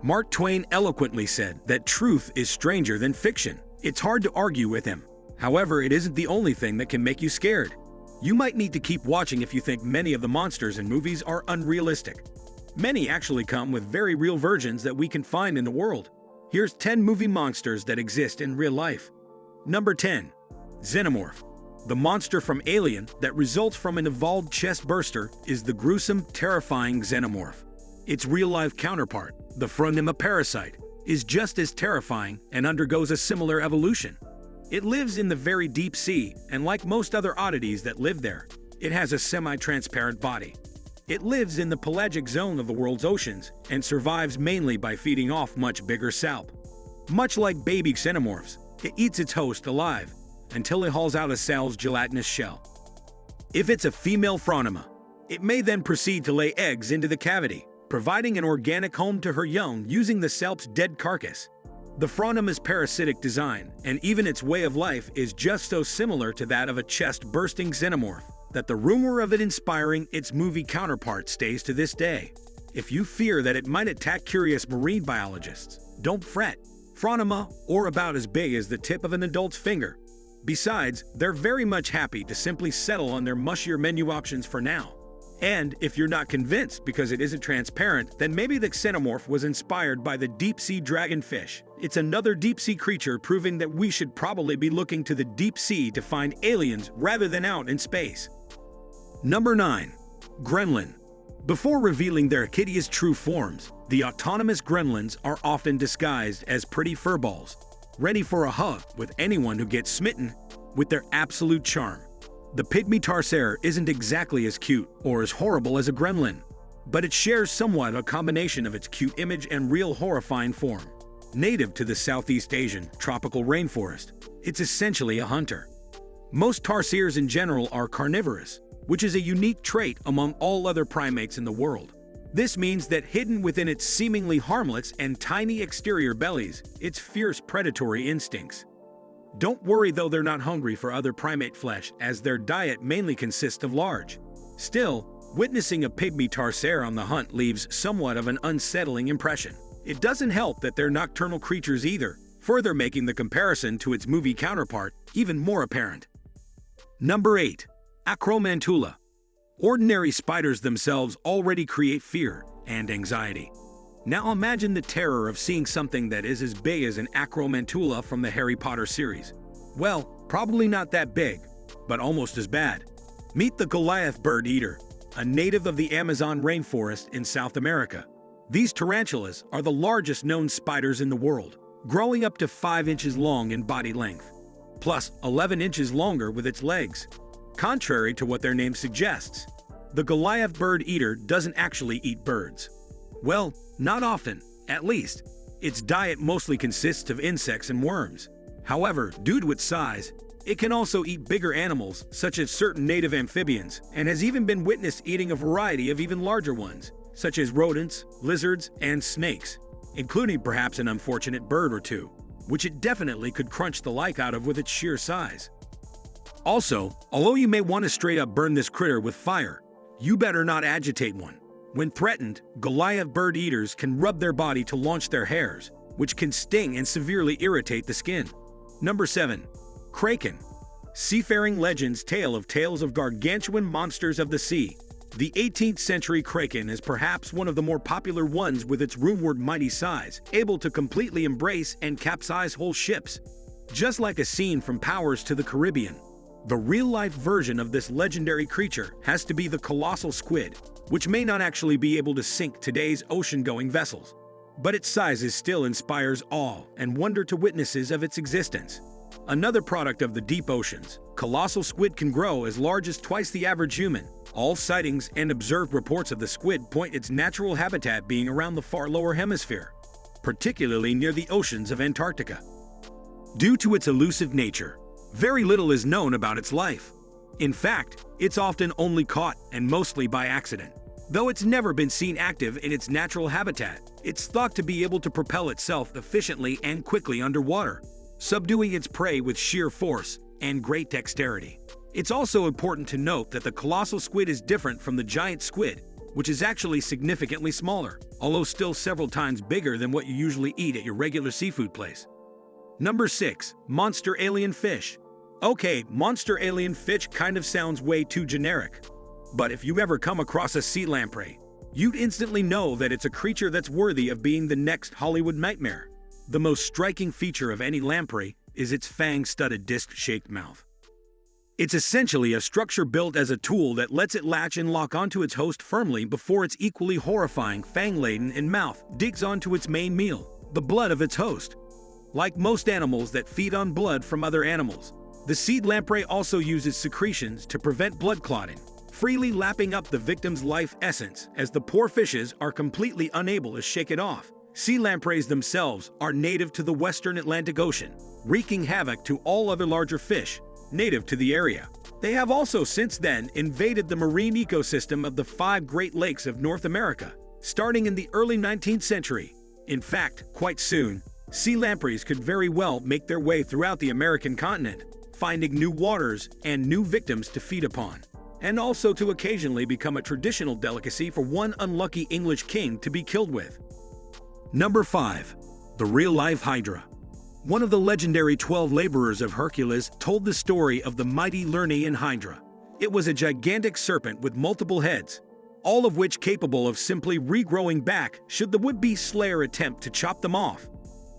Mark Twain eloquently said that truth is stranger than fiction. It's hard to argue with him. However, it isn't the only thing that can make you scared. You might need to keep watching if you think many of the monsters in movies are unrealistic. Many actually come with very real versions that we can find in the world. Here's 10 movie monsters that exist in real life. Number 10. Xenomorph. The monster from Alien that results from an evolved chest burster is the gruesome, terrifying Xenomorph. Its real-life counterpart, the Phronima parasite, is just as terrifying and undergoes a similar evolution. It lives in the very deep sea, and like most other oddities that live there, it has a semi-transparent body. It lives in the pelagic zone of the world's oceans and survives mainly by feeding off much bigger salp. Much like baby xenomorphs, it eats its host alive until it hauls out a cell's gelatinous shell. If it's a female Phronima, it may then proceed to lay eggs into the cavity, providing an organic home to her young using the salp's dead carcass. The Phronima's parasitic design and even its way of life is just so similar to that of a chest-bursting xenomorph that the rumor of it inspiring its movie counterpart stays to this day. If you fear that it might attack curious marine biologists, don't fret. Phronima are about as big as the tip of an adult's finger. Besides, they're very much happy to simply settle on their mushier menu options for now. And if you're not convinced because it isn't transparent, then maybe the xenomorph was inspired by the deep-sea dragonfish. It's another deep-sea creature, proving that we should probably be looking to the deep sea to find aliens rather than out in space. Number 9. Gremlin. Before revealing their hideous true forms, the autonomous gremlins are often disguised as pretty furballs, ready for a hug with anyone who gets smitten with their absolute charm. The pygmy tarsier isn't exactly as cute or as horrible as a gremlin, but it shares somewhat a combination of its cute image and real horrifying form. Native to the Southeast Asian tropical rainforest, it's essentially a hunter. Most tarsiers in general are carnivorous, which is a unique trait among all other primates in the world. This means that hidden within its seemingly harmless and tiny exterior bellies, its fierce predatory instincts. Don't worry though, they're not hungry for other primate flesh, as their diet mainly consists of large. Still, witnessing a pygmy tarsier on the hunt leaves somewhat of an unsettling impression. It doesn't help that they're nocturnal creatures either, further making the comparison to its movie counterpart even more apparent. Number 8. Acromantula. Ordinary spiders themselves already create fear and anxiety. Now imagine the terror of seeing something that is as big as an Acromantula from the Harry Potter series. Well, probably not that big, but almost as bad. Meet the Goliath bird eater, a native of the Amazon rainforest in South America. These tarantulas are the largest known spiders in the world, growing up to 5 inches long in body length, plus 11 inches longer with its legs. Contrary to what their name suggests, the Goliath bird eater doesn't actually eat birds. Well, not often, at least. Its diet mostly consists of insects and worms. However, due to its size, it can also eat bigger animals, such as certain native amphibians, and has even been witnessed eating a variety of even larger ones, such as rodents, lizards, and snakes, including perhaps an unfortunate bird or two, which it definitely could crunch the like out of with its sheer size. Also, although you may want to straight up burn this critter with fire, you better not agitate one. When threatened, Goliath bird eaters can rub their body to launch their hairs, which can sting and severely irritate the skin. Number 7. Kraken. Seafaring legends tale of tales of gargantuan monsters of the sea. The 18th century Kraken is perhaps one of the more popular ones, with its rumored mighty size, able to completely embrace and capsize whole ships. Just like a scene from Powers to the Caribbean, the real-life version of this legendary creature has to be the colossal squid, which may not actually be able to sink today's ocean-going vessels. But its size still inspires awe and wonder to witnesses of its existence. Another product of the deep oceans, colossal squid can grow as large as twice the average human. All sightings and observed reports of the squid point its natural habitat being around the far lower hemisphere, particularly near the oceans of Antarctica. Due to its elusive nature, very little is known about its life. In fact, it's often only caught, and mostly by accident. Though it's never been seen active in its natural habitat, it's thought to be able to propel itself efficiently and quickly underwater, subduing its prey with sheer force and great dexterity. It's also important to note that the colossal squid is different from the giant squid, which is actually significantly smaller, although still several times bigger than what you usually eat at your regular seafood place. Number 6. Monster alien fish. Okay, monster alien fish kind of sounds way too generic. But if you ever come across a sea lamprey, you'd instantly know that it's a creature that's worthy of being the next Hollywood nightmare. The most striking feature of any lamprey is its fang-studded disc-shaped mouth. It's essentially a structure built as a tool that lets it latch and lock onto its host firmly before its equally horrifying fang-laden mouth digs onto its main meal, the blood of its host. Like most animals that feed on blood from other animals, the sea lamprey also uses secretions to prevent blood clotting, freely lapping up the victim's life essence as the poor fishes are completely unable to shake it off. Sea lampreys themselves are native to the western Atlantic Ocean, wreaking havoc to all other larger fish native to the area. They have also since then invaded the marine ecosystem of the 5 Great Lakes of North America, starting in the early 19th century. In fact, quite soon, sea lampreys could very well make their way throughout the American continent, finding new waters and new victims to feed upon, and also to occasionally become a traditional delicacy for one unlucky English king to be killed with. Number 5. The Real-Life Hydra. One of the legendary 12 laborers of Hercules told the story of the mighty Lernaean Hydra. It was a gigantic serpent with multiple heads, all of which capable of simply regrowing back should the would-be slayer attempt to chop them off.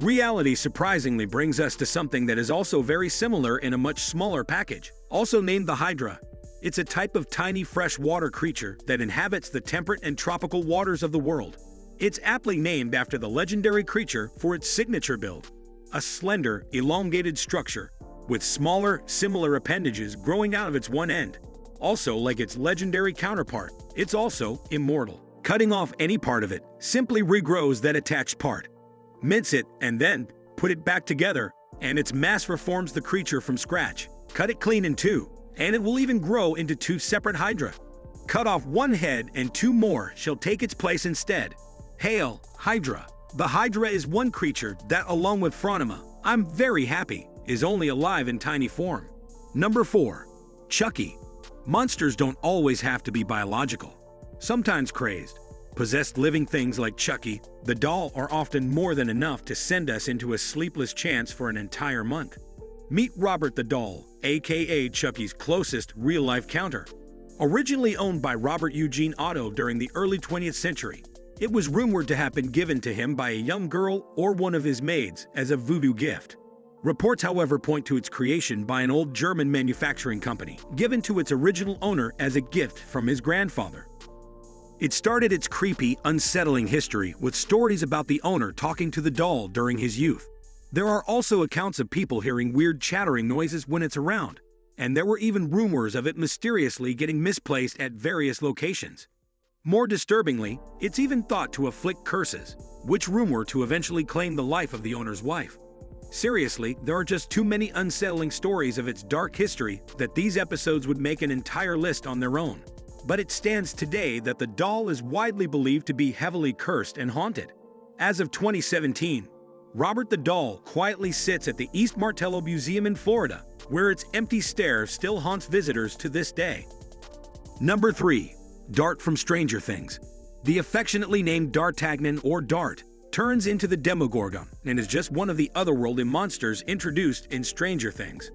Reality surprisingly brings us to something that is also very similar in a much smaller package, also named the Hydra. It's a type of tiny freshwater creature that inhabits the temperate and tropical waters of the world. It's aptly named after the legendary creature for its signature build, a slender, elongated structure with smaller, similar appendages growing out of its one end. Also, like its legendary counterpart, it's also immortal. Cutting off any part of it simply regrows that attached part. Mince it and then put it back together, and its mass reforms the creature from scratch. Cut it clean in 2, and it will even grow into 2 separate Hydra. Cut off one head and 2 more shall take its place instead. Hail, Hydra! The Hydra is one creature that, along with Phronima, I'm very happy, is only alive in tiny form. Number 4. Chucky. Monsters don't always have to be biological. Sometimes crazed, possessed living things like Chucky, the doll, are often more than enough to send us into a sleepless trance for an entire month. Meet Robert the Doll, aka Chucky's closest real-life counter. Originally owned by Robert Eugene Otto during the early 20th century, it was rumored to have been given to him by a young girl or one of his maids as a voodoo gift. Reports, however, point to its creation by an old German manufacturing company, given to its original owner as a gift from his grandfather. It started its creepy, unsettling history with stories about the owner talking to the doll during his youth. There are also accounts of people hearing weird chattering noises when it's around, and there were even rumors of it mysteriously getting misplaced at various locations. More disturbingly, it's even thought to afflict curses, which rumor to eventually claim the life of the owner's wife. Seriously, there are just too many unsettling stories of its dark history that these episodes would make an entire list on their own. But it stands today that the doll is widely believed to be heavily cursed and haunted. As of 2017, Robert the Doll quietly sits at the East Martello Museum in Florida, where its empty stare still haunts visitors to this day. Number 3. Dart from Stranger Things. The affectionately named D'Artagnan, or Dart, turns into the Demogorgon and is just one of the otherworldly monsters introduced in Stranger Things.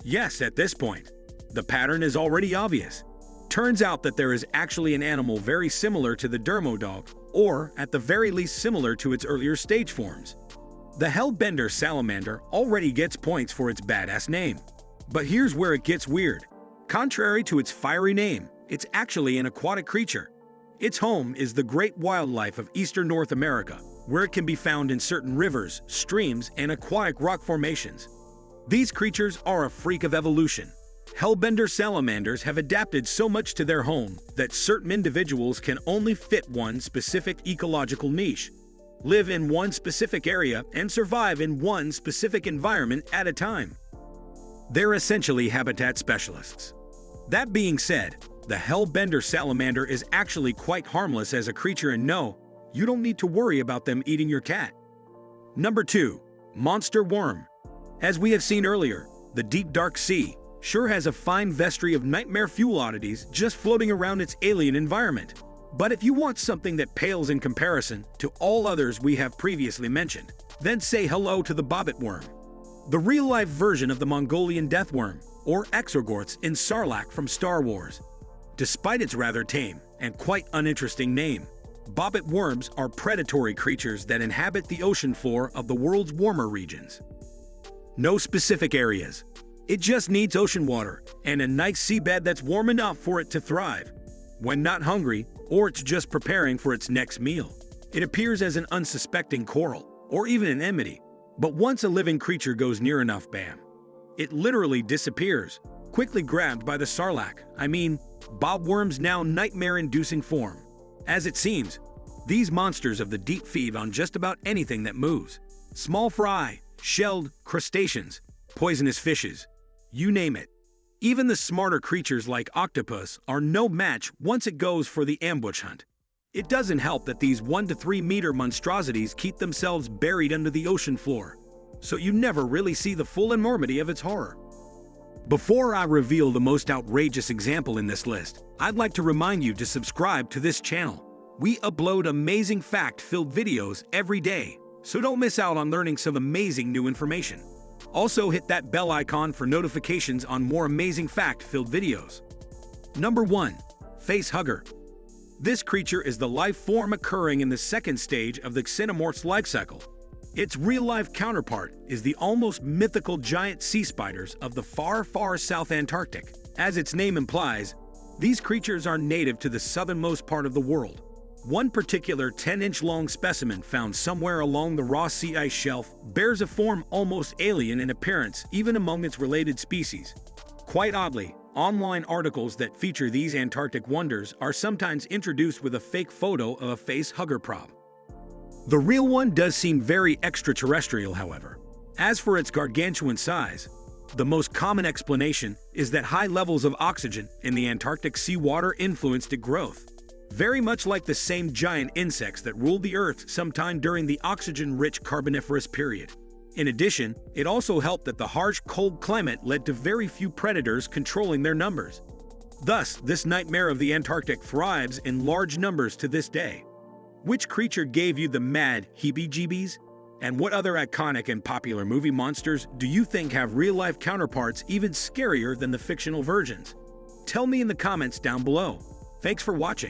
Yes, at this point, the pattern is already obvious. Turns out that there is actually an animal very similar to the Dermodog, or at the very least similar to its earlier stage forms. The Hellbender salamander already gets points for its badass name. But here's where it gets weird. Contrary to its fiery name, it's actually an aquatic creature. Its home is the great wildlife of eastern North America, where it can be found in certain rivers, streams, and aquatic rock formations. These creatures are a freak of evolution. Hellbender salamanders have adapted so much to their home that certain individuals can only fit one specific ecological niche, live in one specific area, and survive in one specific environment at a time. They're essentially habitat specialists. That being said, the Hellbender salamander is actually quite harmless as a creature, and no, you don't need to worry about them eating your cat. Number 2. Monster worm. As we have seen earlier, the deep dark sea sure has a fine vestry of nightmare fuel oddities just floating around its alien environment. But if you want something that pales in comparison to all others we have previously mentioned, then say hello to the bobbit worm, the real-life version of the Mongolian death worm, or Exogorts in Sarlacc from Star Wars. Despite its rather tame and quite uninteresting name, bobbit worms are predatory creatures that inhabit the ocean floor of the world's warmer regions. No specific areas. It just needs ocean water and a nice seabed that's warm enough for it to thrive. When not hungry, or it's just preparing for its next meal, it appears as an unsuspecting coral, or even an anemone. But once a living creature goes near enough, bam, it literally disappears, quickly grabbed by the sarlacc, bobworm's now nightmare-inducing form. As it seems, these monsters of the deep feed on just about anything that moves. Small fry, shelled, crustaceans, poisonous fishes, you name it. Even the smarter creatures like octopus are no match once it goes for the ambush hunt. It doesn't help that these 1 to 3 meter monstrosities keep themselves buried under the ocean floor, so you never really see the full enormity of its horror. Before I reveal the most outrageous example in this list, I'd like to remind you to subscribe to this channel. We upload amazing fact-filled videos every day, so don't miss out on learning some amazing new information. Also hit that bell icon for notifications on more amazing fact-filled videos. Number 1. Face Hugger. This creature is the life form occurring in the second stage of the Xenomorph's life cycle. Its real-life counterpart is the almost mythical giant sea spiders of the far, far South Antarctic. As its name implies, these creatures are native to the southernmost part of the world. One particular 10-inch-long specimen found somewhere along the Ross Sea ice shelf bears a form almost alien in appearance even among its related species. Quite oddly, online articles that feature these Antarctic wonders are sometimes introduced with a fake photo of a face hugger prop. The real one does seem very extraterrestrial, however. As for its gargantuan size, the most common explanation is that high levels of oxygen in the Antarctic seawater influenced its growth. Very much like the same giant insects that ruled the Earth sometime during the oxygen-rich Carboniferous period. In addition, it also helped that the harsh, cold climate led to very few predators controlling their numbers. Thus, this nightmare of the Antarctic thrives in large numbers to this day. Which creature gave you the mad heebie-jeebies? And what other iconic and popular movie monsters do you think have real-life counterparts even scarier than the fictional versions? Tell me in the comments down below. Thanks for watching.